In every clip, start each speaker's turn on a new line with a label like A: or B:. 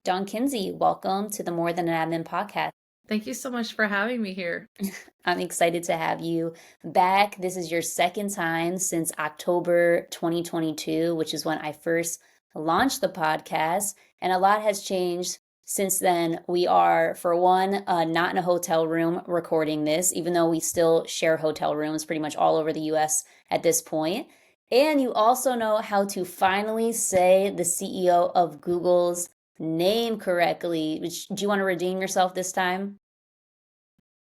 A: Dawn Kuenzi, welcome to the More Than an Admin podcast.
B: Thank you so much for having me here.
A: I'm excited to have you back. This is your second time since October 2022, which is when I first launched the podcast, and a lot has changed since then. We are, for one, not in a hotel room recording this, even though we still share hotel rooms pretty much all over the US at this point. And you also know how to finally say the CEO of Google's name correctly. Do you want to redeem yourself this time?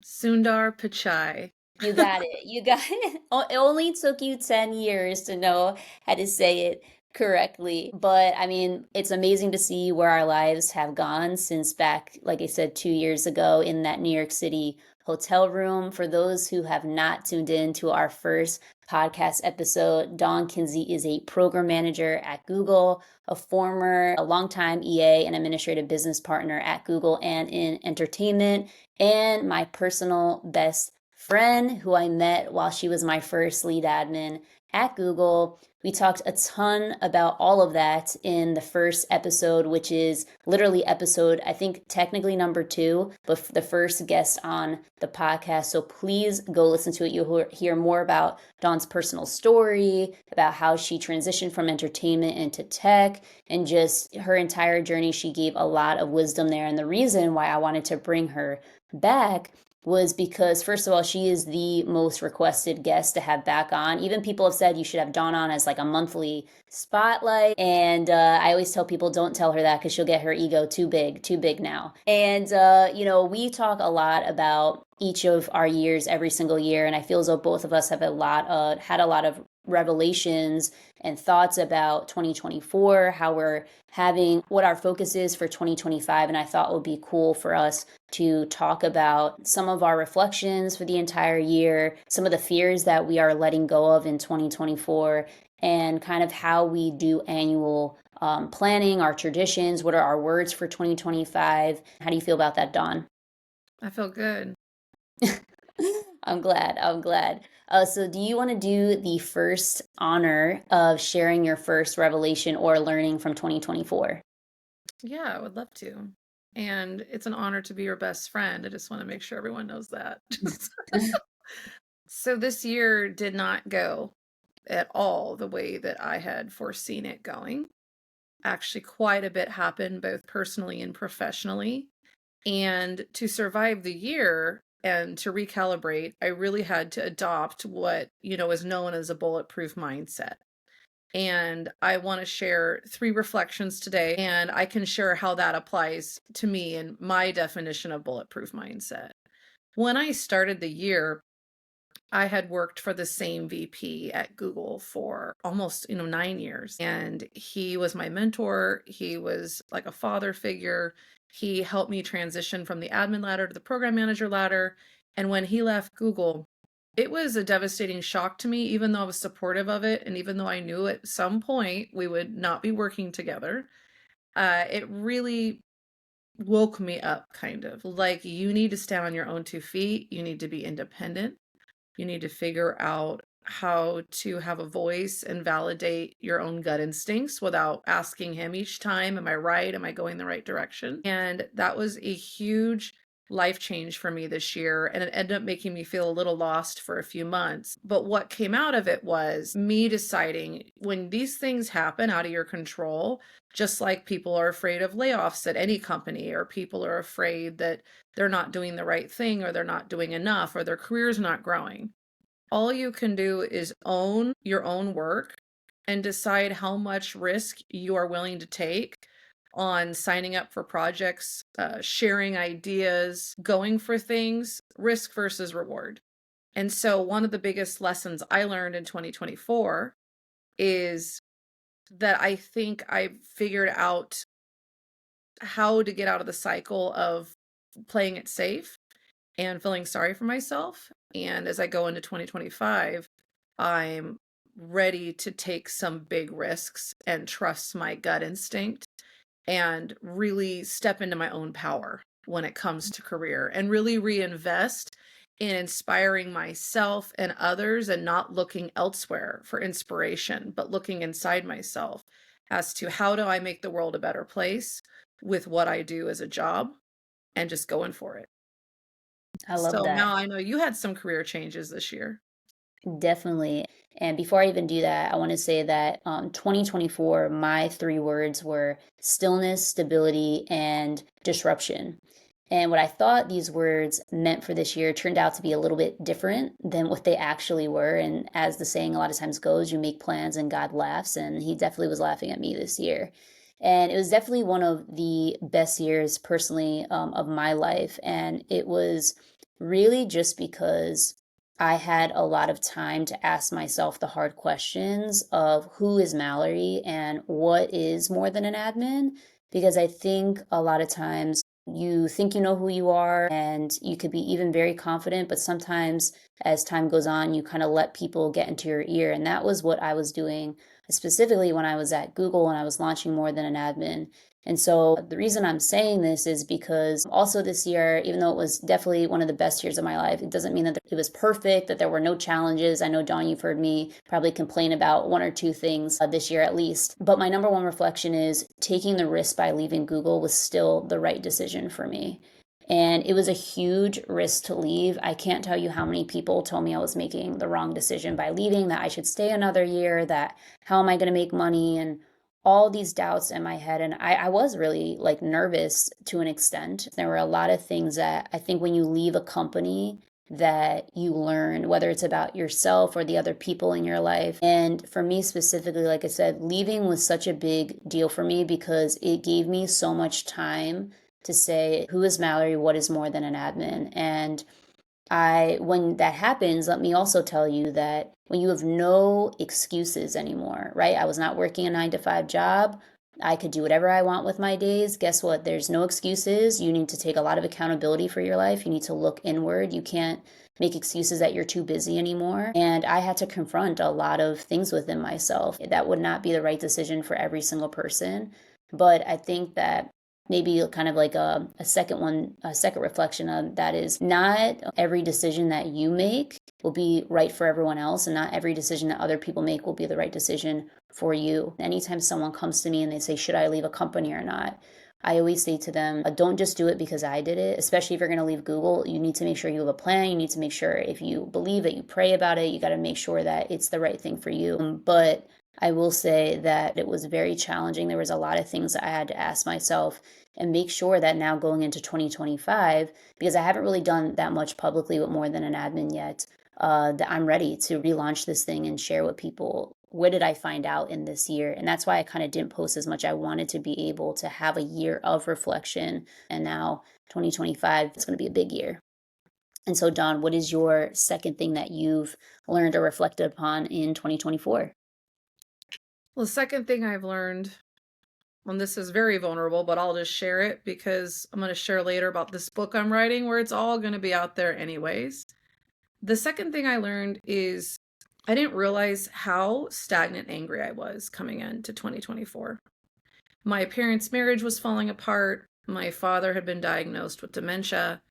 B: Sundar Pichai.
A: You got it. You got it. It only took you 10 years to know how to say it correctly. But I mean, it's amazing to see where our lives have gone since back, like I said, 2 years ago in that New York City hotel room. For those who have not tuned in to our first podcast episode, Dawn Kuenzi is a program manager at Google, a longtime EA and administrative business partner at Google and in entertainment, and my personal best friend who I met while she was my first lead admin at Google. We talked a ton about all of that in the first episode, which is literally episode, I think technically number 2, but the first guest on the podcast. So please go listen to it. You'll hear more about Dawn's personal story, about how she transitioned from entertainment into tech, and just her entire journey. She gave a lot of wisdom there. And the reason why I wanted to bring her back was because, first of all, she is the most requested guest to have back on. Even people have said you should have Dawn on as like a monthly spotlight. And I always tell people don't tell her that because she'll get her ego too big now. And, we talk a lot about each of our years every single year. And I feel as though both of us have had a lot of revelations and thoughts about 2024, how we're having what our focus is for 2025. And I thought it would be cool for us to talk about some of our reflections for the entire year, some of the fears that we are letting go of in 2024, and kind of how we do annual planning, our traditions, what are our words for 2025. How do you feel about that, Dawn?
B: I feel good.
A: I'm glad. I'm glad. So, do you want to do the first honor of sharing your first revelation or learning from 2024?
B: Yeah, I would love to. And it's an honor to be your best friend. I just want to make sure everyone knows that. So this year did not go at all the way that I had foreseen it going. Actually, quite a bit happened, both personally and professionally. And to survive the year and to recalibrate, I really had to adopt what, is known as a bulletproof mindset. And I want to share 3 reflections today, and I can share how that applies to me and my definition of bulletproof mindset. When I started the year, I had worked for the same VP at Google for almost, 9 years. And he was my mentor. He was like a father figure. He helped me transition from the admin ladder to the program manager ladder. And when he left Google, it was a devastating shock to me, even though I was supportive of it. And even though I knew at some point we would not be working together, it really woke me up kind of like you need to stand on your own 2 feet. You need to be independent. You need to figure out how to have a voice and validate your own gut instincts without asking him each time, am I right? Am I going the right direction? And that was a huge life change for me this year. And it ended up making me feel a little lost for a few months. But what came out of it was me deciding when these things happen out of your control, just like people are afraid of layoffs at any company, or people are afraid that they're not doing the right thing, or they're not doing enough, or their career's not growing. All you can do is own your own work and decide how much risk you are willing to take on signing up for projects, sharing ideas, going for things, risk versus reward. And so, one of the biggest lessons I learned in 2024 is that I think I figured out how to get out of the cycle of playing it safe and feeling sorry for myself. And as I go into 2025, I'm ready to take some big risks and trust my gut instinct and really step into my own power when it comes to career and really reinvest in inspiring myself and others and not looking elsewhere for inspiration, but looking inside myself as to how do I make the world a better place? with what I do as a job and just going for it.
A: I love
B: So
A: that.
B: now I know you had some career changes this year.
A: Definitely. And before I even do that, I want to say that 2024, my three words were stillness, stability, and disruption. And what I thought these words meant for this year turned out to be a little bit different than what they actually were. And as the saying a lot of times goes, you make plans and God laughs. And he definitely was laughing at me this year. And it was definitely one of the best years personally of my life. And it was really just because I had a lot of time to ask myself the hard questions of who is Mallory and what is more than an admin. Because I think a lot of times you think you know who you are and you could be even very confident, but sometimes as time goes on, you kind of let people get into your ear. And that was what I was doing specifically when I was at Google and I was launching more than an admin. And so the reason I'm saying this is because also this year, even though it was definitely one of the best years of my life, it doesn't mean that it was perfect, that there were no challenges. I know, Dawn, you've heard me probably complain about one or two things this year at least. But my number one reflection is taking the risk by leaving Google was still the right decision for me. And it was a huge risk to leave. I can't tell you how many people told me I was making the wrong decision by leaving, that I should stay another year, that how am I going to make money, and all these doubts in my head. And I was really like nervous to an extent. There were a lot of things that I think when you leave a company that you learn, whether it's about yourself or the other people in your life. And for me specifically, like I said, leaving was such a big deal for me because it gave me so much time to say, who is Mallory? What is more than an admin? And when that happens, let me also tell you that when you have no excuses anymore, right? I was not working a 9 to 5 job. I could do whatever I want with my days. Guess what? There's no excuses. You need to take a lot of accountability for your life. You need to look inward. You can't make excuses that you're too busy anymore. And I had to confront a lot of things within myself. That would not be the right decision for every single person. But I think that maybe kind of like a second reflection of that is not every decision that you make will be right for everyone else, and not every decision that other people make will be the right decision for you. Anytime someone comes to me and they say, should I leave a company or not? I always say to them, don't just do it because I did it, especially if you're going to leave Google. You need to make sure you have a plan. You need to make sure if you believe it, you pray about it. You got to make sure that it's the right thing for you. But I will say that it was very challenging. There was a lot of things that I had to ask myself and make sure that now going into 2025, because I haven't really done that much publicly with more than an admin yet, that I'm ready to relaunch this thing and share with people what did I find out in this year. And that's why I kind of didn't post as much. I wanted to be able to have a year of reflection. And now 2025, it's going to be a big year. And so, Dawn, what is your second thing that you've learned or reflected upon in 2024?
B: Well, the second thing I've learned, and this is very vulnerable, but I'll just share it because I'm going to share later about this book I'm writing where it's all going to be out there anyways. The second thing I learned is I didn't realize how stagnant angry I was coming into 2024. My parents' marriage was falling apart. My father had been diagnosed with dementia.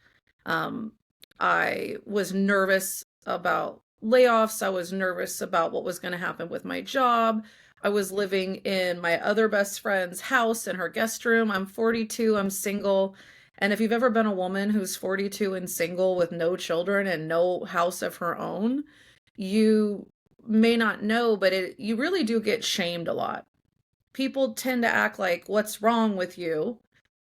B: Um, I was nervous about layoffs. I was nervous about what was going to happen with my job. I was living in my other best friend's house in her guest room. I'm 42, I'm single. And if you've ever been a woman who's 42 and single with no children and no house of her own, you may not know, but you really do get shamed a lot. People tend to act like, what's wrong with you?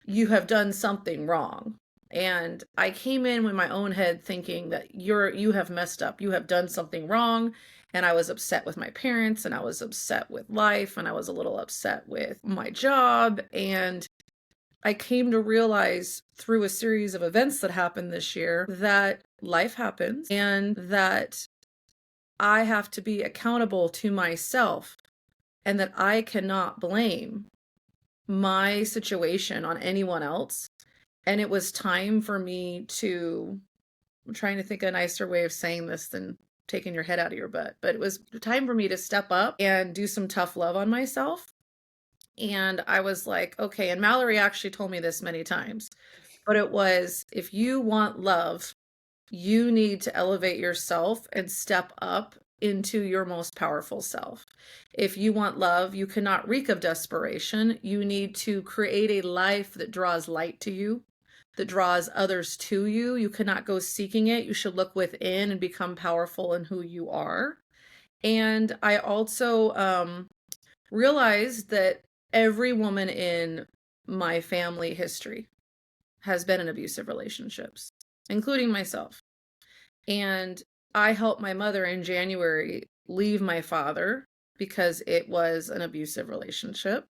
B: You have done something wrong. And I came in with my own head thinking that you have messed up. You have done something wrong. And I was upset with my parents, and I was upset with life, and I was a little upset with my job. And I came to realize through a series of events that happened this year that life happens and that I have to be accountable to myself and that I cannot blame my situation on anyone else. And it was time for me to, I'm trying to think of a nicer way of saying this than taking your head out of your butt, but it was time for me to step up and do some tough love on myself. And I was like, okay, and Mallory actually told me this many times, but it was, if you want love, you need to elevate yourself and step up into your most powerful self. If you want love, you cannot reek of desperation. You need to create a life that draws light to you, that draws others to you. You cannot go seeking it. You should look within and become powerful in who you are. And I also realized that every woman in my family history has been in abusive relationships, including myself. And I helped my mother in January leave my father because it was an abusive relationship.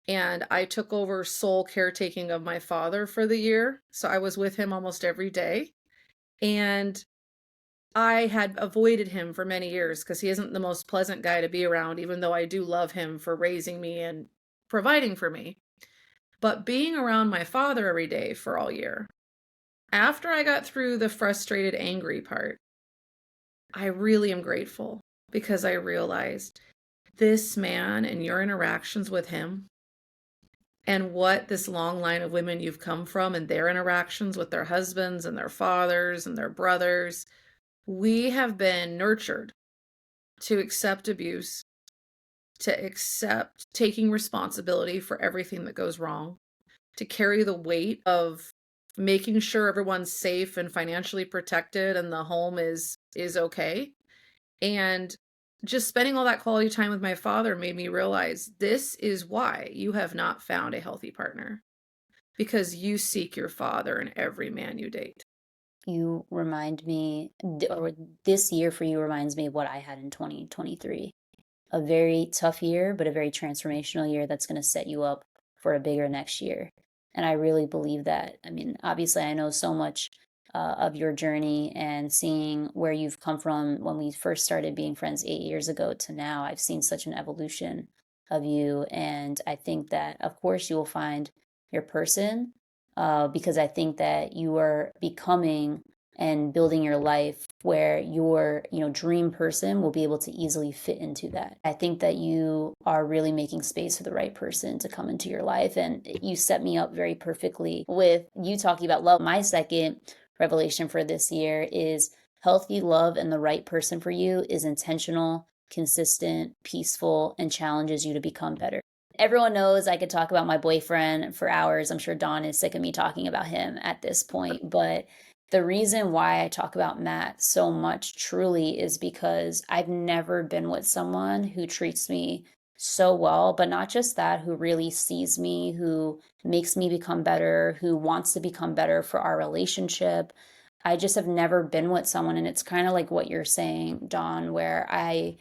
B: And I took over sole caretaking of my father for the year. So I was with him almost every day. And I had avoided him for many years because he isn't the most pleasant guy to be around, even though I do love him for raising me and providing for me. But being around my father every day for all year, after I got through the frustrated, angry part, I really am grateful because I realized this man and your interactions with him and what this long line of women you've come from and their interactions with their husbands and their fathers and their brothers, we have been nurtured to accept abuse, to accept taking responsibility for everything that goes wrong, to carry the weight of making sure everyone's safe and financially protected and the home is okay. And just spending all that quality time with my father made me realize this is why you have not found a healthy partner, because you seek your father in every man you date.
A: You remind me, or this year for you reminds me of what I had in 2023. A very tough year, but a very transformational year that's going to set you up for a bigger next year. And I really believe that. I mean, obviously, I know so much of your journey and seeing where you've come from when we first started being friends 8 years ago to now. I've seen such an evolution of you. And I think that, of course, you will find your person because I think that you are becoming and building your life where your dream person will be able to easily fit into that. I think that you are really making space for the right person to come into your life, and you set me up very perfectly with you talking about love. My second revelation for this year is healthy love, and the right person for you is intentional, consistent, peaceful, and challenges you to become better. Everyone knows I could talk about my boyfriend for hours. I'm sure Dawn is sick of me talking about him at this point, but the reason why I talk about Matt so much truly is because I've never been with someone who treats me so well, but not just that, who really sees me, who makes me become better, who wants to become better for our relationship. I just have never been with someone, and it's kind of like what you're saying, Dawn, where I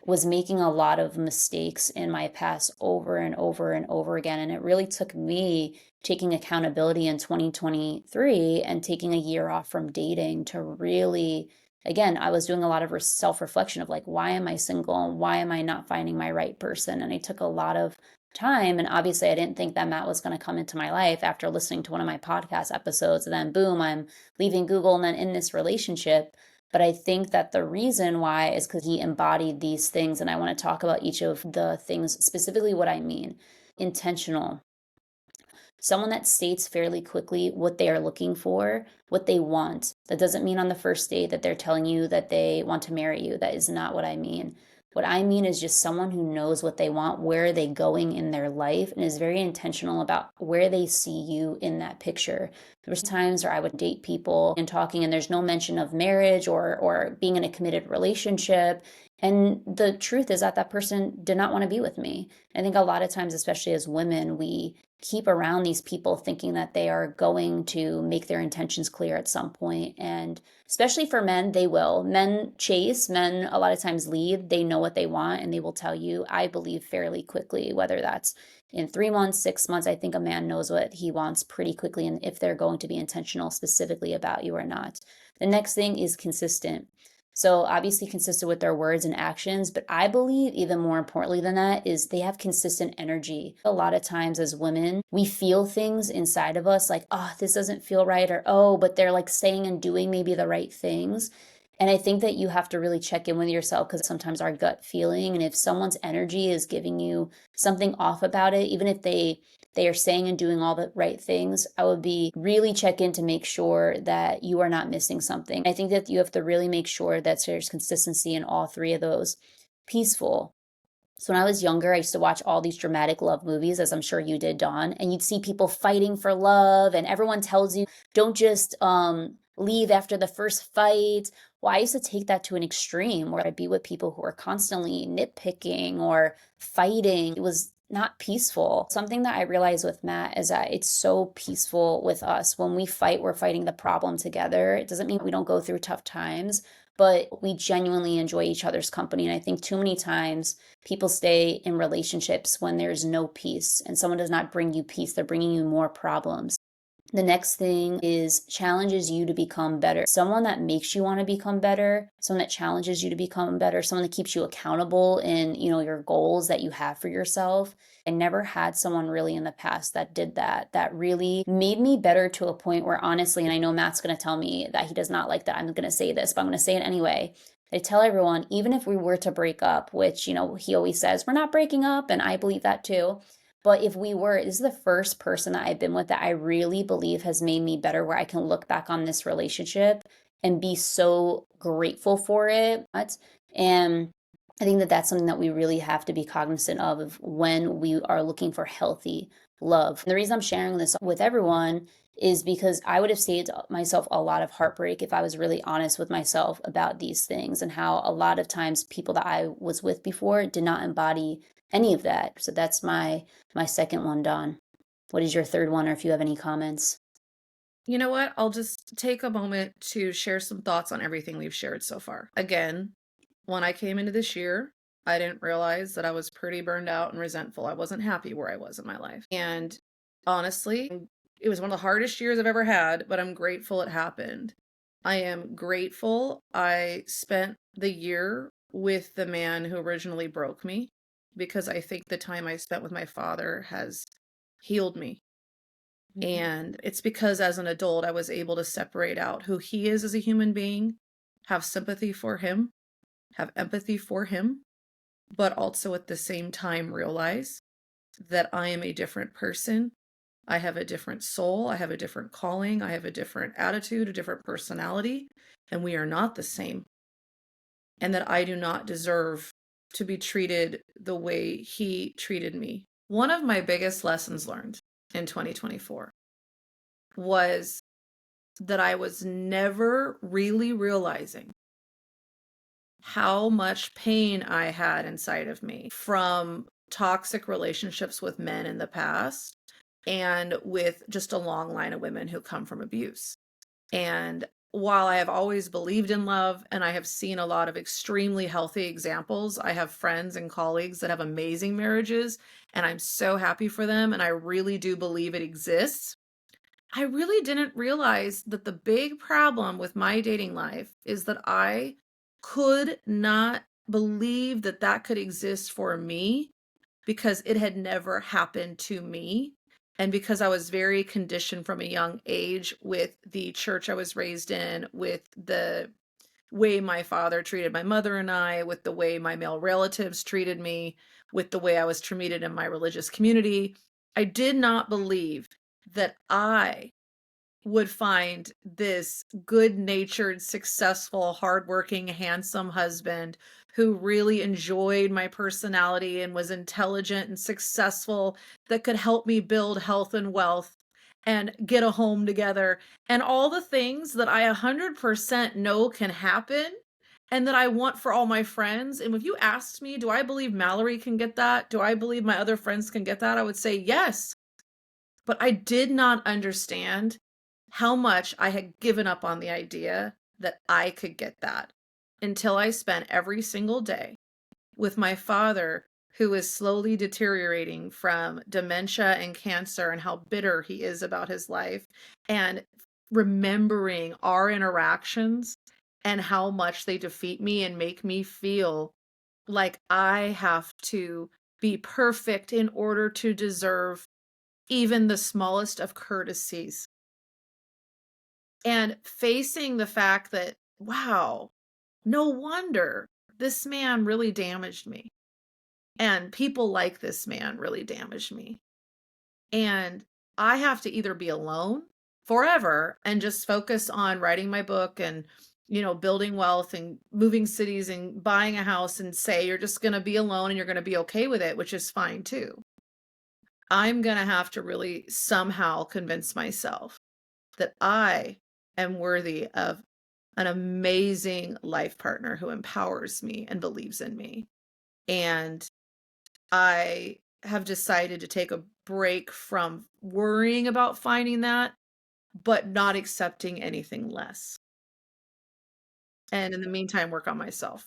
A: was making a lot of mistakes in my past over and over and over again. And it really took me taking accountability in 2023 and taking a year off from dating to really, again, I was doing a lot of self reflection of like, why am I single? And why am I not finding my right person? And I took a lot of time. And obviously, I didn't think that Matt was going to come into my life after listening to one of my podcast episodes. And then, boom, I'm leaving Google and then in this relationship. But I think that the reason why is because he embodied these things. And I want to talk about each of the things, specifically what I mean. Intentional. Someone that states fairly quickly what they are looking for, what they want. That doesn't mean on the first date that they're telling you that they want to marry you. That is not what I mean. What I mean is just someone who knows what they want, where are they going in their life, and is very intentional about where they see you in that picture. There's times where I would date people and talking, and there's no mention of marriage or being in a committed relationship. And the truth is that that person did not want to be with me. I think a lot of times, especially as women, we keep around these people thinking that they are going to make their intentions clear at some point. And especially for men, they will. Men chase, men a lot of times lead. They know what they want and they will tell you, I believe, fairly quickly, whether that's in 3 months, 6 months. I think a man knows what he wants pretty quickly and if they're going to be intentional specifically about you or not. The next thing is consistent. So obviously consistent with their words and actions, but I believe even more importantly than that is they have consistent energy. A lot of times as women, we feel things inside of us like, oh, this doesn't feel right, or oh, but they're like saying and doing maybe the right things. And I think that you have to really check in with yourself because sometimes our gut feeling, and if someone's energy is giving you something off about it, even if they they are saying and doing all the right things, I would be really check in to make sure that you are not missing something. I think that you have to really make sure that there's consistency in all three of those. Peaceful. So when I was younger, I used to watch all these dramatic love movies, as I'm sure you did, Dawn, and you'd see people fighting for love, and everyone tells you, don't just leave after the first fight. Well, I used to take that to an extreme where I'd be with people who are constantly nitpicking or fighting. It was not peaceful. Something that I realized with Matt is that it's so peaceful with us. When we fight, we're fighting the problem together. It doesn't mean we don't go through tough times, but we genuinely enjoy each other's company. And I think too many times people stay in relationships when there's no peace and someone does not bring you peace, they're bringing you more problems. The next thing is challenges you to become better. Someone that makes you want to become better, someone that challenges you to become better, someone that keeps you accountable in, your goals that you have for yourself. I never had someone really in the past that did that, that really made me better to a point where honestly, and I know Matt's going to tell me that he does not like that I'm going to say this, but I'm going to say it anyway. I tell everyone, even if we were to break up, which, he always says, we're not breaking up, and I believe that too. But if we were, this is the first person that I've been with that I really believe has made me better, where I can look back on this relationship and be so grateful for it. And I think that that's something that we really have to be cognizant of when we are looking for healthy love. And the reason I'm sharing this with everyone is because I would have saved myself a lot of heartbreak if I was really honest with myself about these things, and how a lot of times people that I was with before did not embody any of that. So that's my second one, Dawn. What is your third one, or if you have any comments?
B: You know what? I'll just take a moment to share some thoughts on everything we've shared so far. Again, when I came into this year, I didn't realize that I was pretty burned out and resentful. I wasn't happy where I was in my life. And honestly, it was one of the hardest years I've ever had, but I'm grateful it happened. I am grateful I spent the year with the man who originally broke me, because I think the time I spent with my father has healed me. And it's because as an adult, I was able to separate out who he is as a human being, have sympathy for him, have empathy for him, but also at the same time realize that I am a different person. I have a different soul. I have a different calling. I have a different attitude, a different personality, and we are not the same. And that I do not deserve to be treated the way he treated me. One of my biggest lessons learned in 2024 was that I was never really realizing how much pain I had inside of me from toxic relationships with men in the past, and with just a long line of women who come from abuse. And while I have always believed in love and I have seen a lot of extremely healthy examples, I have friends and colleagues that have amazing marriages, and I'm so happy for them, and I really do believe it exists. I really didn't realize that the big problem with my dating life is that I could not believe that that could exist for me, because it had never happened to me. And because I was very conditioned from a young age with the church I was raised in, with the way my father treated my mother and I, with the way my male relatives treated me, with the way I was treated in my religious community, I did not believe that I would find this good-natured, successful, hardworking, handsome husband who really enjoyed my personality and was intelligent and successful, that could help me build health and wealth and get a home together and all the things that I 100% know can happen and that I want for all my friends. And if you asked me, do I believe Mallory can get that? Do I believe my other friends can get that? I would say yes. But I did not understand how much I had given up on the idea that I could get that, until I spent every single day with my father, who is slowly deteriorating from dementia and cancer, and how bitter he is about his life, and remembering our interactions and how much they defeat me and make me feel like I have to be perfect in order to deserve even the smallest of courtesies. And facing the fact that, wow, no wonder this man really damaged me. And people like this man really damaged me. And I have to either be alone forever and just focus on writing my book and, building wealth and moving cities and buying a house and say you're just going to be alone and you're going to be okay with it, which is fine too. I'm going to have to really somehow convince myself that I am worthy of an amazing life partner who empowers me and believes in me. And I have decided to take a break from worrying about finding that, but not accepting anything less. And in the meantime, work on myself.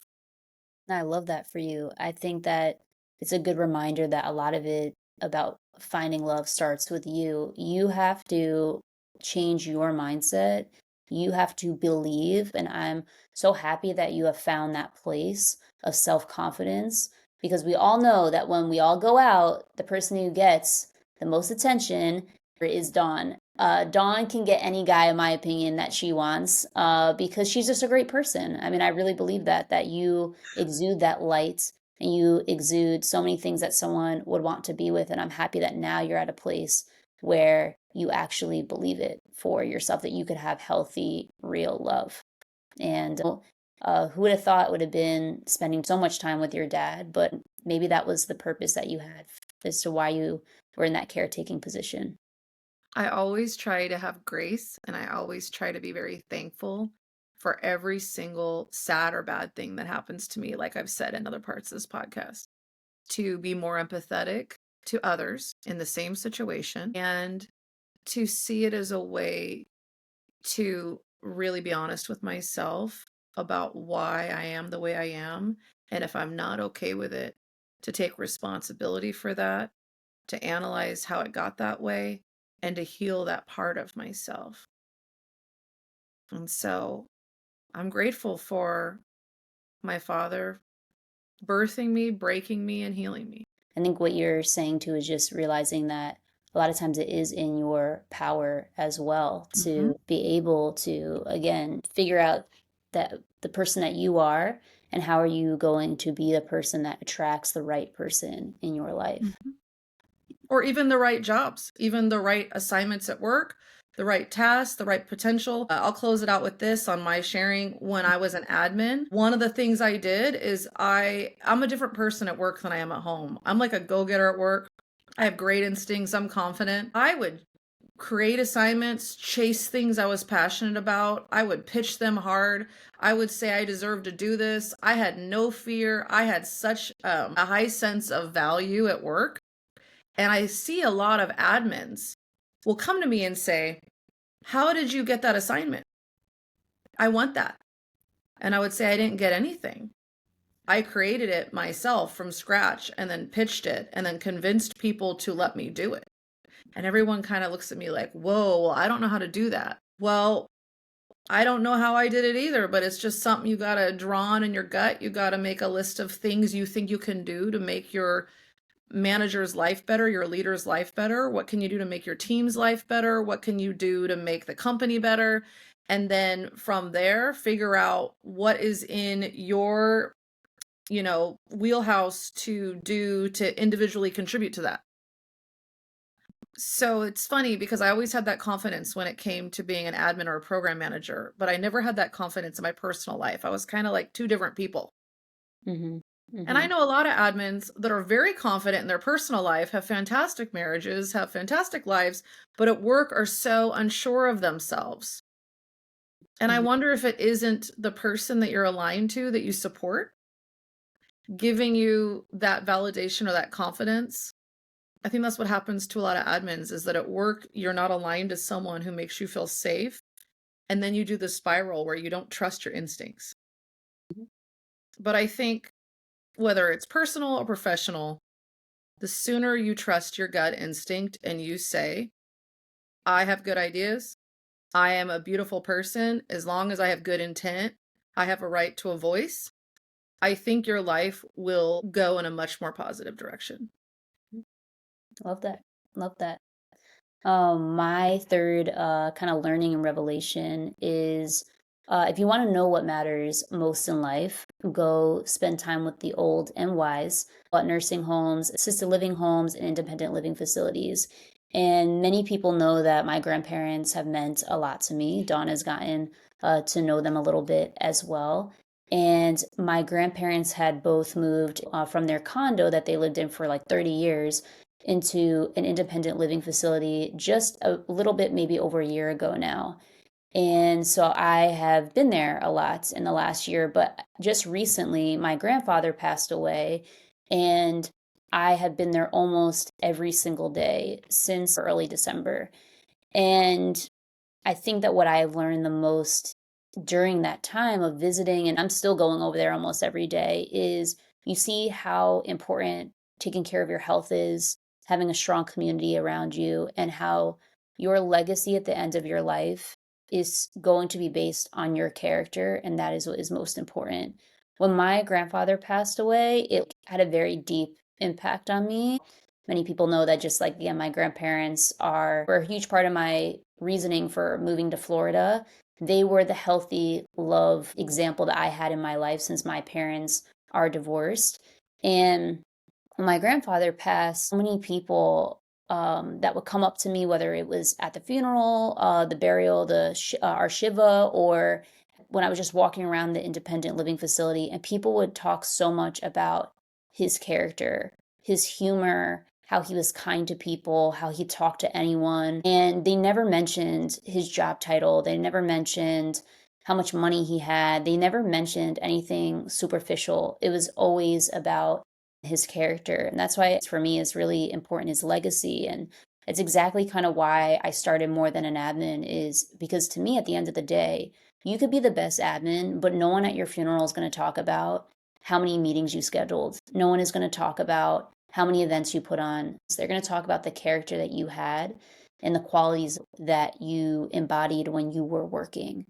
A: I love that for you. I think that it's a good reminder that a lot of it about finding love starts with you. You have to change your mindset. You have to believe. And I'm so happy that you have found that place of self confidence because we all know that when we all go out, the person who gets the most attention is Dawn. Dawn can get any guy, in my opinion, that she wants because she's just a great person. I mean, I really believe that you exude that light and you exude so many things that someone would want to be with. And I'm happy that now you're at a place where you actually believe it for yourself that you could have healthy, real love. And who would have thought it would have been spending so much time with your dad? But maybe that was the purpose that you had as to why you were in that caretaking position.
B: I always try to have grace and I always try to be very thankful for every single sad or bad thing that happens to me, like I've said in other parts of this podcast, to be more empathetic to others in the same situation and to see it as a way to really be honest with myself about why I am the way I am. And if I'm not okay with it, to take responsibility for that, to analyze how it got that way, and to heal that part of myself. And so I'm grateful for my father birthing me, breaking me, and healing me.
A: I think what you're saying too is just realizing that a lot of times it is in your power as well
B: Mhm.
A: to be able to, again, figure out that the person that you are and how are you going to be the person that attracts the right person in your life.
B: Mhm. Or even the right jobs, even the right assignments at work, the right tasks, the right potential. I'll close it out with this on my sharing. When I was an admin, one of the things I did is I'm a different person at work than I am at home. I'm like a go-getter at work. I have great instincts. I'm confident. I would create assignments, chase things I was passionate about. I would pitch them hard. I would say I deserve to do this. I had no fear. I had such a high sense of value at work. And I see a lot of admins will come to me and say, "How did you get that assignment? I want that." And I would say, "I didn't get anything. I created it myself from scratch and then pitched it and then convinced people to let me do it." And everyone kind of looks at me like, "Whoa, well, I don't know how to do that." Well, I don't know how I did it either, but it's just something you got to draw on in your gut. You got to make a list of things you think you can do to make your manager's life better, your leader's life better. What can you do to make your team's life better? What can you do to make the company better? And then from there, figure out what is in your, wheelhouse to do to individually contribute to that. So it's funny because I always had that confidence when it came to being an admin or a program manager, but I never had that confidence in my personal life. I was kind of like two different people.
A: Hmm.
B: And I
A: Hmm.
B: know a lot of admins that are very confident in their personal life, have fantastic marriages, have fantastic lives, but at work are so unsure of themselves. And I
A: Hmm.
B: wonder if it isn't the person that you're aligned to that you support giving you that validation or that confidence. I think that's what happens to a lot of admins is that at work, you're not aligned to someone who makes you feel safe. And then you do the spiral where you don't trust your instincts. But I think whether it's personal or professional, the sooner you trust your gut instinct and you say, "I have good ideas. I am a beautiful person. As long as I have good intent, I have a right to a voice." I think your life will go in a much more positive direction.
A: Love that. Love that. My third kind of learning and revelation is if you want to know what matters most in life, go spend time with the old and wise at nursing homes, assisted living homes, and independent living facilities. And many people know that my grandparents have meant a lot to me. Dawn has gotten to know them a little bit as well. And my grandparents had both moved from their condo that they lived in for like 30 years into an independent living facility just a little bit, maybe over a year ago now. And so I have been there a lot in the last year, but just recently my grandfather passed away, and I have been there almost every single day since early December. And I think that what I have learned the most during that time of visiting, and I'm still going over there almost every day, is you see how important taking care of your health is, having a strong community around you, and how your legacy at the end of your life is going to be based on your character, and that is what is most important. When my grandfather passed away, it had a very deep impact on me. Many people know that just like, my grandparents were a huge part of my reasoning for moving to Florida. They were the healthy love example that I had in my life since my parents are divorced. And when my grandfather passed, so many people that would come up to me, whether it was at the funeral, the burial, our shiva, or when I was just walking around the independent living facility, and people would talk so much about his character, his humor, how he was kind to people, how he talked to anyone. And they never mentioned his job title. They never mentioned how much money he had. They never mentioned anything superficial. It was always about his character. And that's why for me is really important his legacy. And it's exactly kind of why I started More Than an Admin, is because to me at the end of the day, you could be the best admin, but no one at your funeral is going to talk about how many meetings you scheduled. No one is going to talk about how many events you put on. So they're going to talk about the character that you had and the qualities that you embodied when you were working.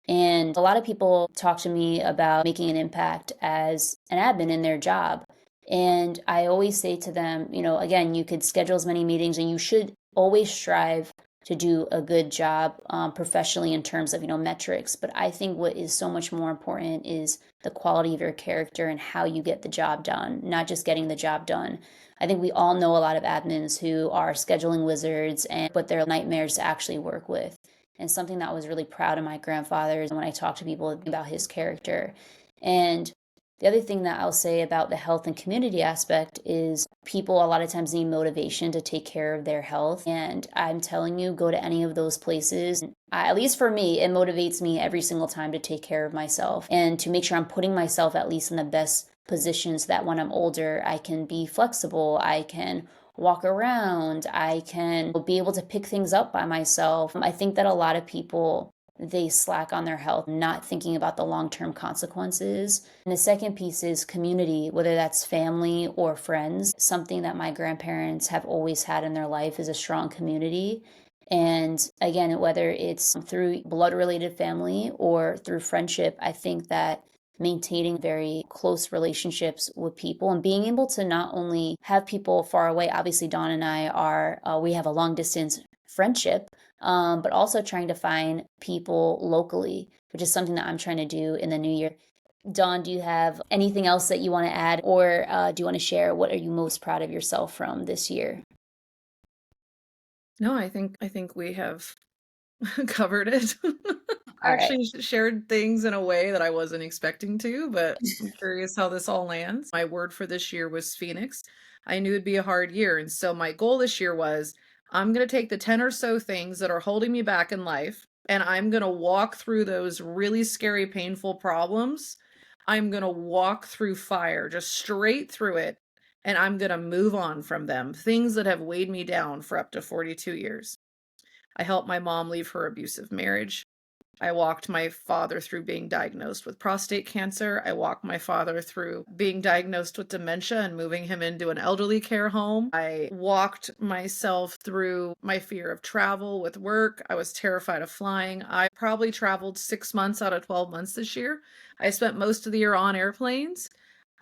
A: And a lot of people talk to me about making an impact as an admin in their job. And I always say to them, again, you could schedule as many meetings and you should always strive to do a good job professionally in terms of, metrics. But I think what is so much more important is the quality of your character and how you get the job done, not just getting the job done. I think we all know a lot of admins who are scheduling wizards and but they're nightmares to actually work with. And something that I was really proud of my grandfather is when I talk to people about his character. And the other thing that I'll say about the health and community aspect is people a lot of times need motivation to take care of their health. And I'm telling you, go to any of those places. At least for me, it motivates me every single time to take care of myself and to make sure I'm putting myself at least in the best positions so that when I'm older, I can be flexible, I can walk around, I can be able to pick things up by myself. I think that a lot of people they slack on their health, not thinking about the long term consequences. And the second piece is community, whether that's family or friends. Something that my grandparents have always had in their life is a strong community. And again, whether it's through blood related family or through friendship, I think that maintaining very close relationships with people and being able to not only have people far away, obviously Dawn and I we have a long distance friendship, but also trying to find people locally, which is something that I'm trying to do in the new year. Dawn, do you have anything else that you want to add, or do you want to share what are you most proud of yourself from this year?
B: No, I think we have covered it. I
A: All right.
B: actually shared things in a way that I wasn't expecting to, but I'm curious how this all lands. My word for this year was Phoenix. I knew it'd be a hard year, and so my goal this year was I'm going to take the 10 or so things that are holding me back in life, and I'm going to walk through those really scary, painful problems. I'm going to walk through fire, just straight through it, and I'm going to move on from them, things that have weighed me down for up to 42 years. I helped my mom leave her abusive marriage. I walked my father through being diagnosed with prostate cancer. I walked my father through being diagnosed with dementia and moving him into an elderly care home. I walked myself through my fear of travel with work. I was terrified of flying. I probably traveled 6 months out of 12 months this year. I spent most of the year on airplanes.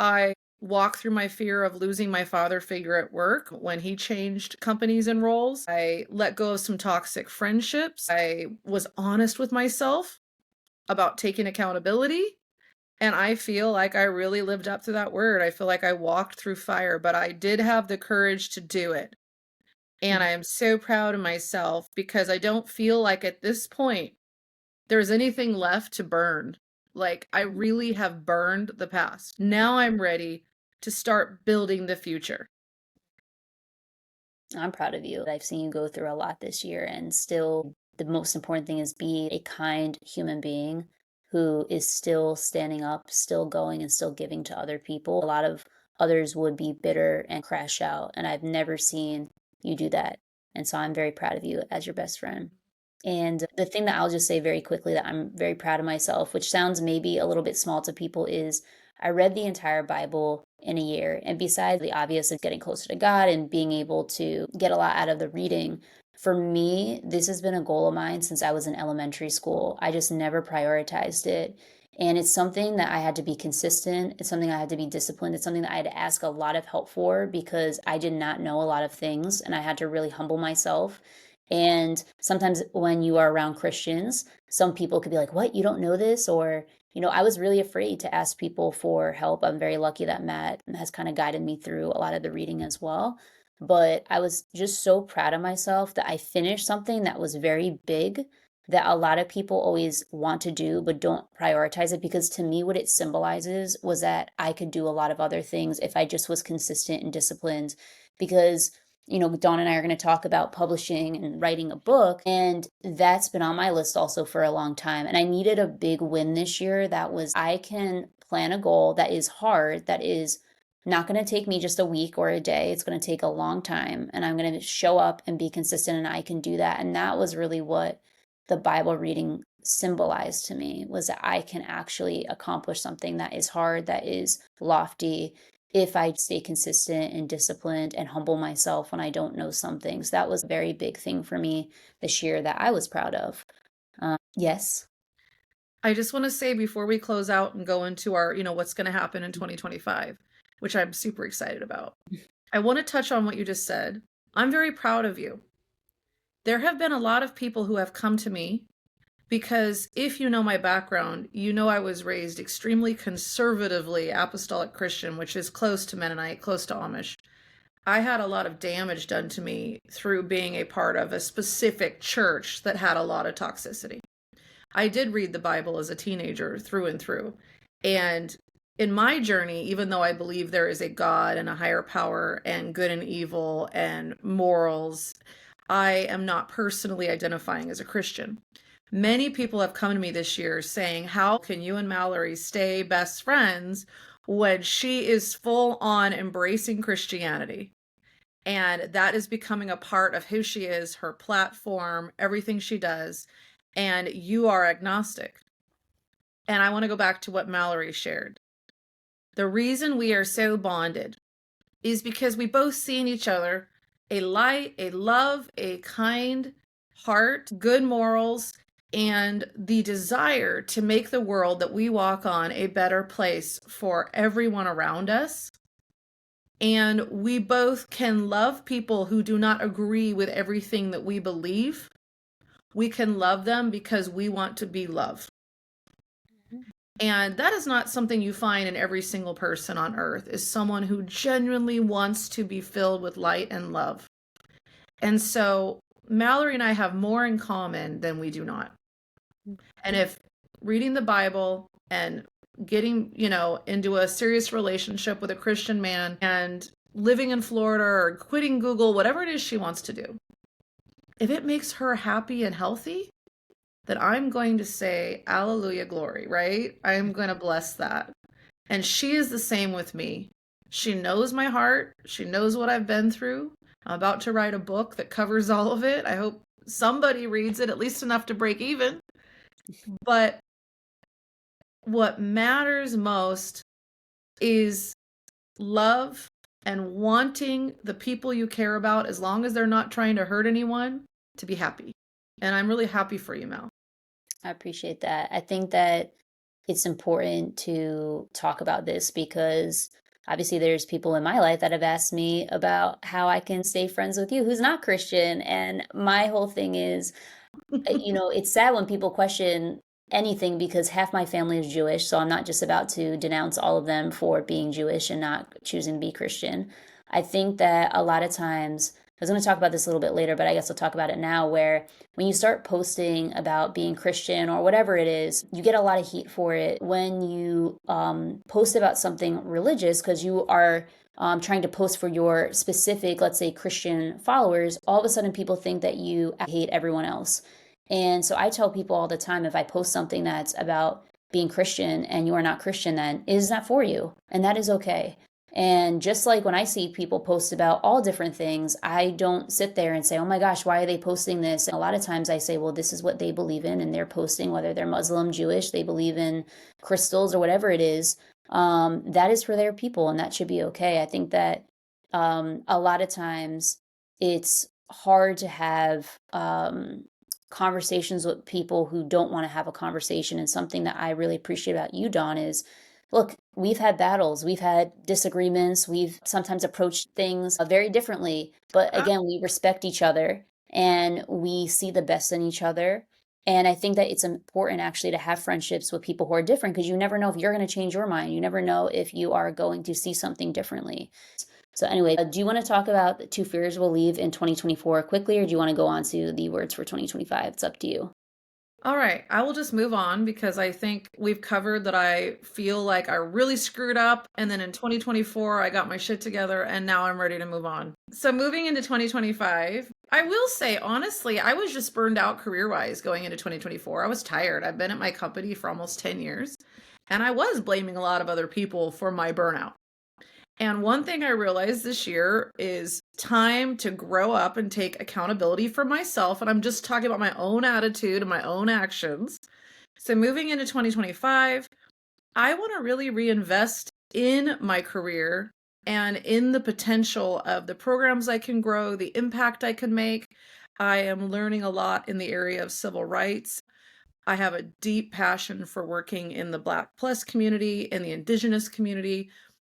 B: I walk through my fear of losing my father figure at work when he changed companies and roles. I let go of some toxic friendships. I was honest with myself about taking accountability. And I feel like I really lived up to that word. I feel like I walked through fire, but I did have the courage to do it. And I am so proud of myself because I don't feel like at this point there's anything left to burn. Like, I really have burned the past. Now I'm ready to start building the future.
A: I'm proud of you. I've seen you go through a lot this year, and still, the most important thing is be a kind human being who is still standing up, still going, and still giving to other people. A lot of others would be bitter and crash out, and I've never seen you do that. And so I'm very proud of you as your best friend. And the thing that I'll just say very quickly that I'm very proud of myself, which sounds maybe a little bit small to people, is I read the entire Bible in a year. And besides the obvious of getting closer to God and being able to get a lot out of the reading, for me, this has been a goal of mine since I was in elementary school. I just never prioritized it. And it's something that I had to be consistent. It's something I had to be disciplined. It's something that I had to ask a lot of help for because I did not know a lot of things and I had to really humble myself. And sometimes when you are around Christians, some people could be like, "What? You don't know this?" Or, I was really afraid to ask people for help. I'm very lucky that Matt has kind of guided me through a lot of the reading as well. But I was just so proud of myself that I finished something that was very big that a lot of people always want to do but don't prioritize it, because to me what it symbolizes was that I could do a lot of other things if I just was consistent and disciplined. Because Dawn and I are going to talk about publishing and writing a book, and that's been on my list also for a long time. And I needed a big win this year that was I can plan a goal that is hard, that is not going to take me just a week or a day. It's going to take a long time, and I'm going to show up and be consistent, and I can do that. And that was really what the Bible reading symbolized to me, was that I can actually accomplish something that is hard, that is lofty, if I stay consistent and disciplined and humble myself when I don't know some things. That was a very big thing for me this year that I was proud of. Yes.
B: I just want to say before we close out and go into our, what's going to happen in 2025, which I'm super excited about, I want to touch on what you just said. I'm very proud of you. There have been a lot of people who have come to me because if you know my background, you know I was raised extremely conservatively apostolic Christian, which is close to Mennonite, close to Amish. I had a lot of damage done to me through being a part of a specific church that had a lot of toxicity. I did read the Bible as a teenager through and through. And in my journey, even though I believe there is a God and a higher power and good and evil and morals, I am not personally identifying as a Christian. Many people have come to me this year saying, how can you and Mallory stay best friends when she is full on embracing Christianity? And that is becoming a part of who she is, her platform, everything she does. And you are agnostic. And I want to go back to what Mallory shared. The reason we are so bonded is because we both see in each other a light, a love, a kind heart, good morals, and the desire to make the world that we walk on a better place for everyone around us. And we both can love people who do not agree with everything that we believe. We can love them because we want to be loved. And that is not something you find in every single person on earth, is someone who genuinely wants to be filled with light and love. And so Mallory and I have more in common than we do not. And if reading the Bible and getting, into a serious relationship with a Christian man and living in Florida or quitting Google, whatever it is she wants to do, if it makes her happy and healthy, then I'm going to say, Alleluia, glory, right? I am going to bless that. And she is the same with me. She knows my heart. She knows what I've been through. I'm about to write a book that covers all of it. I hope somebody reads it, at least enough to break even. But what matters most is love and wanting the people you care about, as long as they're not trying to hurt anyone, to be happy. And I'm really happy for you, Mel.
A: I appreciate that. I think that it's important to talk about this because obviously there's people in my life that have asked me about how I can stay friends with you who's not Christian. And my whole thing is, it's sad when people question anything because half my family is Jewish. So I'm not just about to denounce all of them for being Jewish and not choosing to be Christian. I think that a lot of times was going to talk about this a little bit later, but I guess I'll talk about it now, where when you start posting about being Christian or whatever it is, you get a lot of heat for it when you post about something religious, because you are trying to post for your specific, let's say, Christian followers. All of a sudden people think that you hate everyone else. And so I tell people all the time, if I post something that's about being Christian and you are not Christian, then it is not for you. And that is okay. And just like when I see people post about all different things, I don't sit there and say, oh my gosh, why are they posting this? And a lot of times I say, well, this is what they believe in, and they're posting, whether they're Muslim, Jewish, they believe in crystals or whatever it is. That is for their people, and that should be okay. I think that a lot of times it's hard to have conversations with people who don't want to have a conversation. And something that I really appreciate about you, Dawn, is look, we've had battles, we've had disagreements, we've sometimes approached things very differently. But again, we respect each other and we see the best in each other. And I think that it's important actually to have friendships with people who are different, because you never know if you're going to change your mind. You never know if you are going to see something differently. So anyway, do you want to talk about the two fears we'll leave in 2024 quickly, or do you want to go on to the words for 2025? It's up to you.
B: All right, I will just move on because I think we've covered that I feel like I really screwed up. And then in 2024, I got my shit together and now I'm ready to move on. So moving into 2025, I will say, honestly, I was just burned out career-wise going into 2024. I was tired. I've been at my company for almost 10 years and I was blaming a lot of other people for my burnout. And one thing I realized this year is time to grow up and take accountability for myself. And I'm just talking about my own attitude and my own actions. So moving into 2025, I want to really reinvest in my career and in the potential of the programs I can grow, the impact I can make. I am learning a lot in the area of civil rights. I have a deep passion for working in the Black Plus community, in the Indigenous community.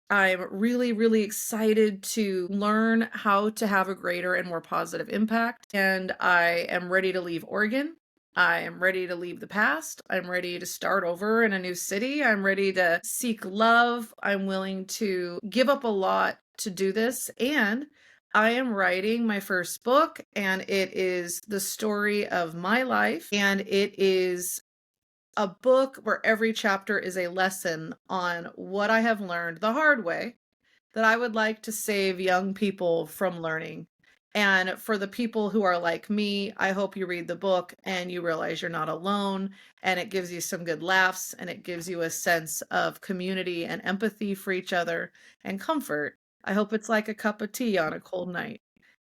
B: I'm really, really excited to learn how to have a greater and more positive impact. And I am ready to leave Oregon. I am ready to leave the past. I'm ready to start over in a new city. I'm ready to seek love. I'm willing to give up a lot to do this. And I am writing my first book, and it is the story of my life. And it is a book where every chapter is a lesson on what I have learned the hard way that I would like to save young people from learning. And for the people who are like me, I hope you read the book and you realize you're not alone, and it gives you some good laughs, and it gives you a sense of community and empathy for each other and comfort. I hope it's like a cup of tea on a cold night.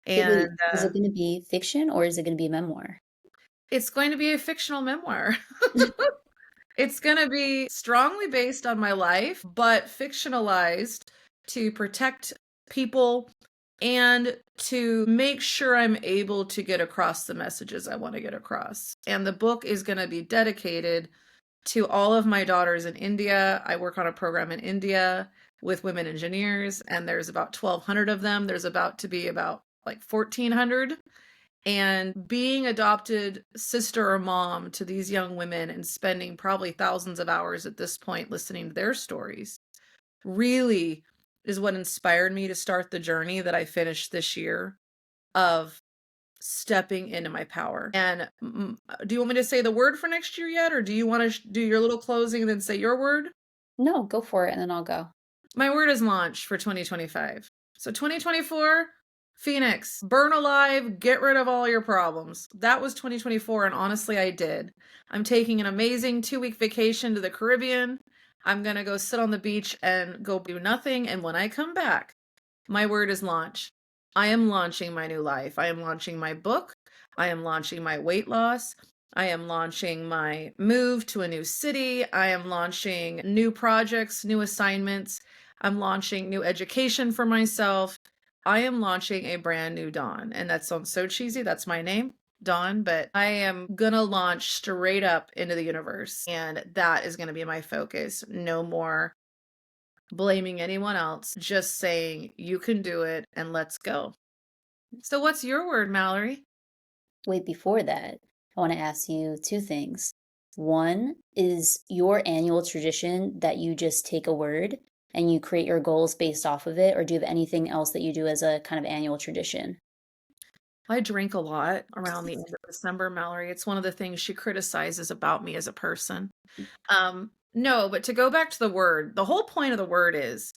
A: Wait,
B: And
A: is it going to be fiction or is it going to be a memoir?
B: it's going to be a fictional memoir. It's going to be strongly based on my life, but fictionalized to protect people and to make sure I'm able to get across the messages I want to get across. And the book is going to be dedicated to all of my daughters in India. I work on a program in India with women engineers, and there's about 1,200 of them. There's about to be about like 1,400. And being adopted sister or mom to these young women and spending probably thousands of hours at this point listening to their stories really is what inspired me to start the journey that I finished this year of stepping into my power. And do you want me to say the word for next year yet, or do you want to do your little closing and then say your word?
A: No, go for it and then I'll go.
B: My word is launch for 2025. So 2024, Phoenix, burn alive, get rid of all your problems. That was 2024, and honestly, I did. I'm taking an amazing 2-week vacation to the Caribbean. I'm going to go sit on the beach and go do nothing. And when I come back, my word is launch. I am launching my new life. I am launching my book. I am launching my weight loss. I am launching my move to a new city. I am launching new projects, new assignments. I'm launching new education for myself. I am launching a brand new Dawn. And that sounds so cheesy. That's my name, Dawn, but I am gonna launch straight up into the universe. And that is gonna be my focus. No more blaming anyone else, just saying, you can do it and let's go. So what's your word, Mallory?
A: Wait, before that, I want to ask you two things. One is your annual tradition that you just take a word and you create your goals based off of it, or do you have anything else that you do as a kind of annual tradition?
B: I drink a lot around the end of December, Mallory. It's one of the things she criticizes about me as a person. No, but to go back to the word, the whole point of the word is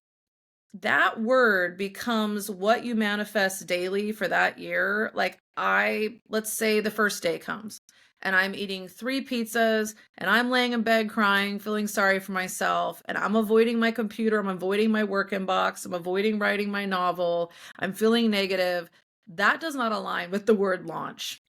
B: that word becomes what you manifest daily for that year. Like let's say the first day comes and I'm eating 3 pizzas and I'm laying in bed crying, feeling sorry for myself, and I'm avoiding my computer, I'm avoiding my work inbox, I'm avoiding writing my novel, I'm feeling negative. That does not align with the word launch.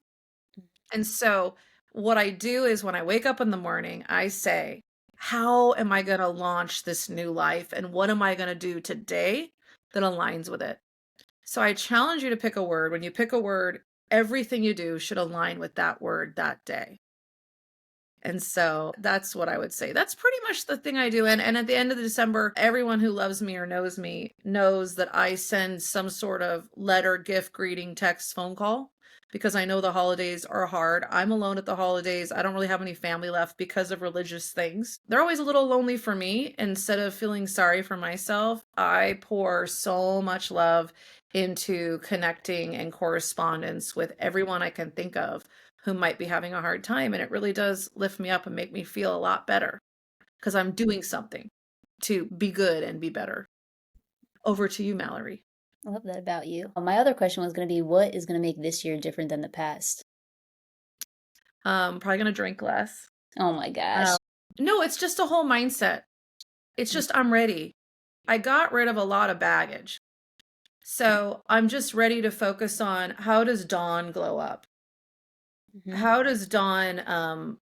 B: And so what I do is when I wake up in the morning, I say, how am I going to launch this new life? And what am I going to do today that aligns with it? So I challenge you to pick a word. When you pick a word, everything you do should align with that word that day. And so that's what I would say. That's pretty much the thing I do. And at the end of December, everyone who loves me or knows me knows that I send some sort of letter, gift, greeting, text, phone call, because I know the holidays are hard. I'm alone at the holidays. I don't really have any family left because of religious things. They're always a little lonely for me. Instead of feeling sorry for myself, I pour so much love into connecting and correspondence with everyone I can think of who might be having a hard time. And it really does lift me up and make me feel a lot better because I'm doing something to be good and be better. Over to you, Mallory.
A: I love that about you. My other question was going to be, what is going to make this year different than the past?
B: Probably gonna drink less.
A: Oh my
B: Um,
A: gosh.
B: no, it's just a whole mindset. It's just I'm ready. I got rid of a lot of baggage. So I'm just ready to focus on how does Dawn glow up?
A: Mhm.
B: How does Dawn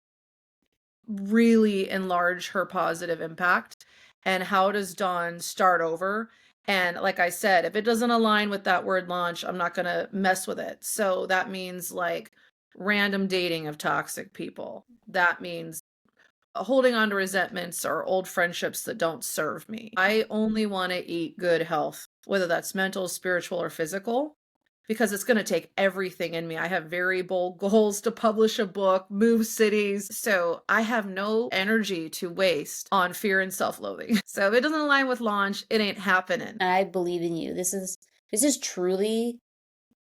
B: really enlarge her positive impact? And how does Dawn start over? And like I said, if it doesn't align with that word launch, I'm not going to mess with it. So that means like random dating of toxic people. That means holding on to resentments or old friendships that don't serve me. I only want to eat good health, whether that's mental, spiritual, or physical, because it's going to take everything in me. I have very bold goals to publish a book, move cities. So I have no energy to waste on fear and self-loathing. So if it doesn't align with launch, it ain't happening.
A: And I believe in you. This is truly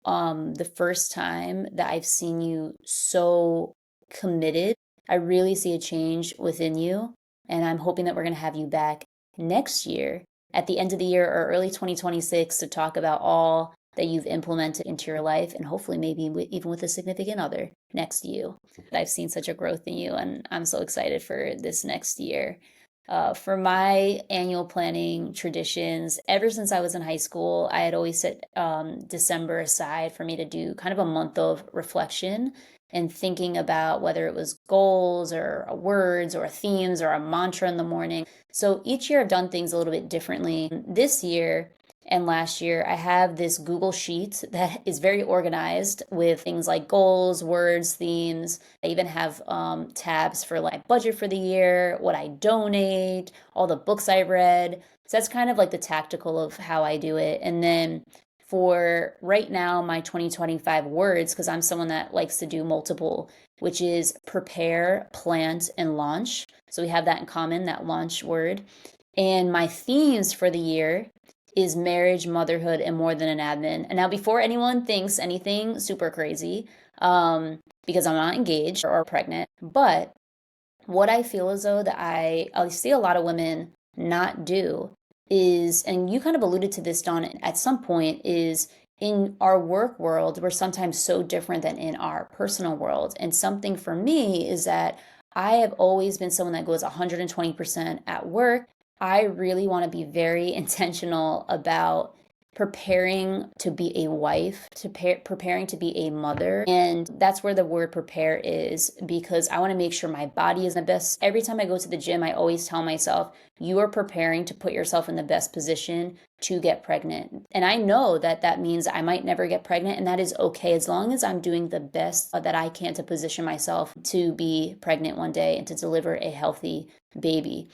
A: the first time that I've seen you so committed. I really see a change within you, and I'm hoping that we're going to have you back next year at the end of the year or early 2026 to talk about all that you've implemented into your life, and hopefully maybe even with a significant other next to you. I've seen such a growth in you, and I'm so excited for this next year. For my annual planning traditions, ever since I was in high school, I had always set December aside for me to do kind of a month of reflection and thinking about whether it was goals or words or themes or a mantra in the morning. So each year I've done things a little bit differently. This year, and last year, I have this Google Sheet that is very organized with things like goals, words, themes. I even have tabs for like budget for the year, what I donate, all the books I read. So that's kind of like the tactical of how I do it. And then for right now, my 2025 words, because I'm someone that likes to do multiple, which is prepare, plant, and launch. So we have that in common, that launch word. And my themes for the year is marriage, motherhood, and more than an admin. And now, before anyone thinks anything super crazy, because I'm not engaged or pregnant, but what I feel as though that I see a lot of women not do is, and you kind of alluded to this, Dawn, at some point, is in our work world, we're sometimes so different than in our personal world. And something for me is that I have always been someone that goes 120% at work. I really want to be very intentional about preparing to be a wife, preparing to be a mother. And that's where the word prepare is, because I want to make sure my body is the best. Every time I go to the gym, I always tell myself, you are preparing to put yourself in the best position to get pregnant. And I know that that means I might never get pregnant, and that is okay as long as I'm doing the best that I can to position myself to be pregnant one day and to deliver a healthy baby.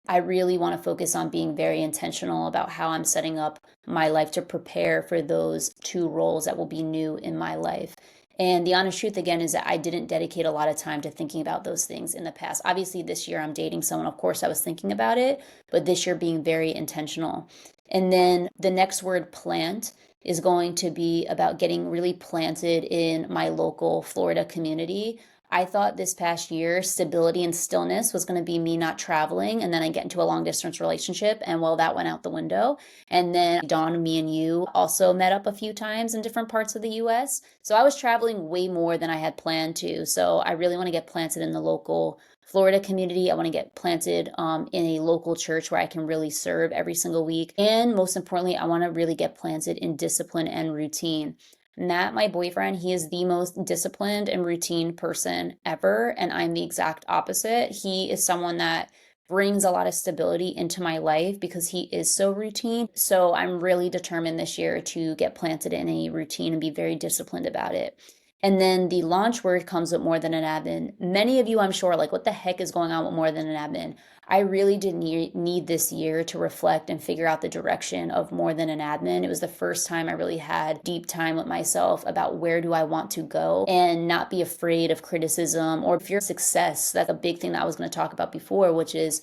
A: I really want to focus on being very intentional about how I'm setting up my life to prepare for those two roles that will be new in my life. And the honest truth, again, is that I didn't dedicate a lot of time to thinking about those things in the past. Obviously, this year I'm dating someone. Of course, I was thinking about it, but this year being very intentional. And then the next word, plant, is going to be about getting really planted in my local Florida community. I thought this past year, stability and stillness was going to be me not traveling, and then I get into a long distance relationship, and well, that went out the window. And then Dawn, me and you also met up a few times in different parts of the US. So I was traveling way more than I had planned to. So I really want to get planted in the local Florida community. I want to get planted in a local church where I can really serve every single week. And most importantly, I want to really get planted in discipline and routine. Matt, my boyfriend, he is the most disciplined and routine person ever, and I'm the exact opposite. He is someone that brings a lot of stability into my life because he is so routine. So I'm really determined this year to get planted in a routine and be very disciplined about it. And then the launch word comes with more than an admin. Many of you, I'm sure, like, what the heck is going on with more than an admin? I really did need this year to reflect and figure out the direction of more than an admin. It was the first time I really had deep time with myself about where do I want to go and not be afraid of criticism or fear of success. That's a big thing that I was going to talk about before, which is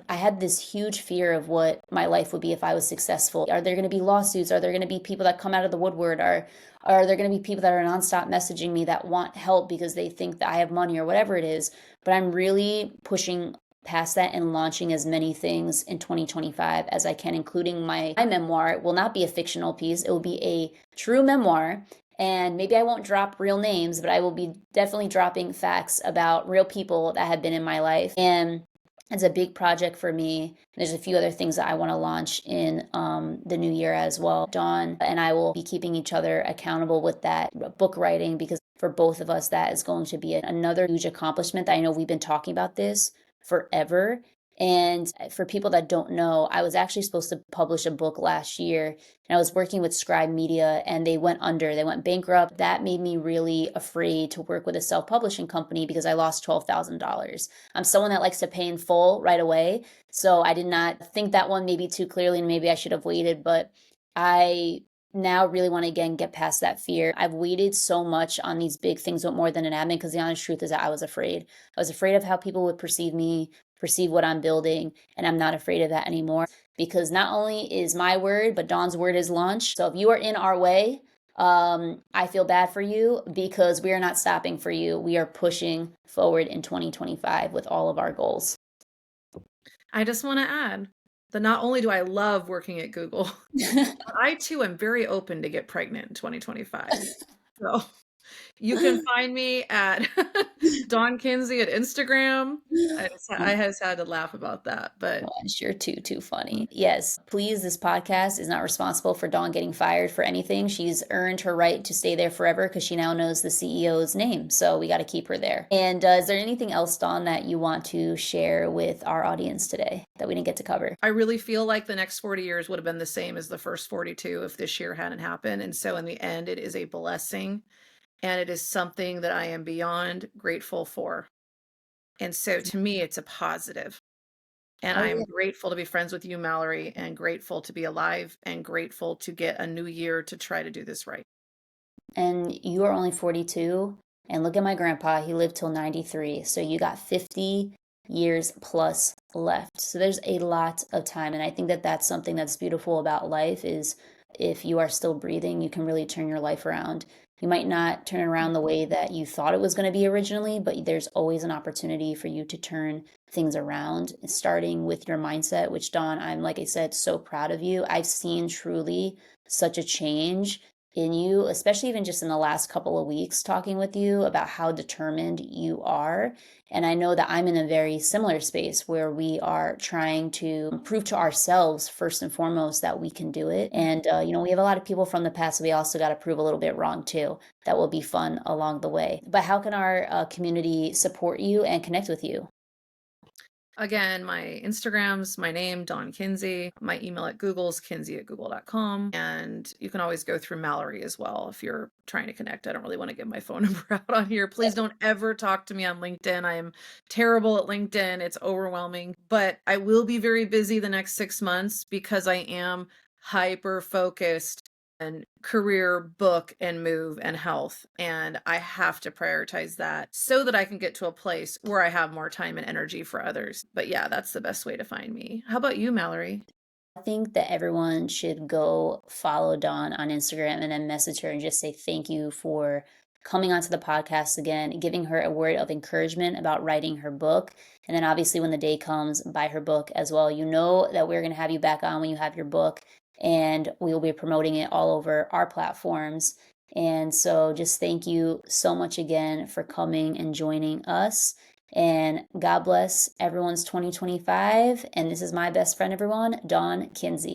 A: I had this huge fear of what my life would be if I was successful. Are there going to be lawsuits? Are there going to be people that come out of the woodwork? Are there going to be people that are nonstop messaging me that want help because they think that I have money or whatever it is? But I'm really pushing past that and launching as many things in 2025 as I can, including my memoir. It will not be a fictional piece. It will be a true memoir. And maybe I won't drop real names, but I will be definitely dropping facts about real people that have been in my life. And it's a big project for me. There's a few other things that I want to launch in the new year as well. Dawn and I will be keeping each other accountable with that book writing because for both of us, that is going to be another huge accomplishment. I know we've been talking about this forever. And for people that don't know, I was actually supposed to publish a book last year, and I was working with Scribe Media, and they went under, they went bankrupt. That made me really afraid to work with a self-publishing company because I lost $12,000. I'm someone that likes to pay in full right away, so I did not think that one maybe too clearly, and maybe I should have waited, but I now really want to again get past that fear. I've waited so much on these big things with more than an admin because the honest truth is that I was afraid. I was afraid of how people would perceive me, perceive what I'm building, and I'm not afraid of that anymore because not only is my word, but Dawn's word is launched. So if you are in our way, I feel bad for you because we are not stopping for you. We are pushing forward in 2025 with all of our goals.
B: I just want to add that not only do I love working at Google, but I too am very open to get pregnant in 2025. So you can find me at Dawn Kuenzi at Instagram. I just had to laugh about that, but
A: Gosh, you're too funny. Yes, please, this podcast is not responsible for Dawn getting fired for anything. She's earned her right to stay there forever because she now knows the CEO's name. So we got to keep her there. And is there anything else, Dawn, that you want to share with our audience today that we didn't get to cover?
B: I really feel like the next 40 years would have been the same as the first 42 if this year hadn't happened. And so in the end, it is a blessing and it is something that I am beyond grateful for. And so to me, it's a positive. And
A: Oh,
B: I am
A: yeah.
B: grateful to be friends with you, Mallory, and grateful to be alive and grateful to get a new year to try to do this right.
A: And you are only 42. And look at my grandpa, he lived till 93. So you got 50 years plus left. So there's a lot of time. And I think that that's something that's beautiful about life is if you are still breathing, you can really turn your life around. You might not turn it around the way that you thought it was going to be originally, but there's always an opportunity for you to turn things around, starting with your mindset, which Dawn, I'm, like I said, so proud of you. I've seen truly such a change in you, especially even just in the last couple of weeks talking with you about how determined you are. And I know that I'm in a very similar space where we are trying to prove to ourselves, first and foremost, that we can do it. And, we have a lot of people from the past, so we also got to prove a little bit wrong too. That will be fun along the way. But how can our community support you and connect with you?
B: Again, my Instagram's my name, Dawn Kuenzi. My email at Google's kinsey@google.com. And you can always go through Mallory as well if you're trying to connect. I don't really want to give my phone number out on here. Please don't ever talk to me on LinkedIn. I am terrible at LinkedIn. It's overwhelming. But I will be very busy the next 6 months because I am hyper focused and career, book, and move and health. And I have to prioritize that so that I can get to a place where I have more time and energy for others. But yeah, that's the best way to find me. How about you, Mallory?
A: I think that everyone should go follow Dawn on Instagram and then message her and just say thank you for coming onto the podcast again, giving her a word of encouragement about writing her book. And then obviously when the day comes, buy her book as well. You know that we're going to have you back on when you have your book, and we will be promoting it all over our platforms. And so just thank you so much again for coming and joining us. And God bless everyone's 2025. And this is my best friend, everyone, Dawn Kuenzi.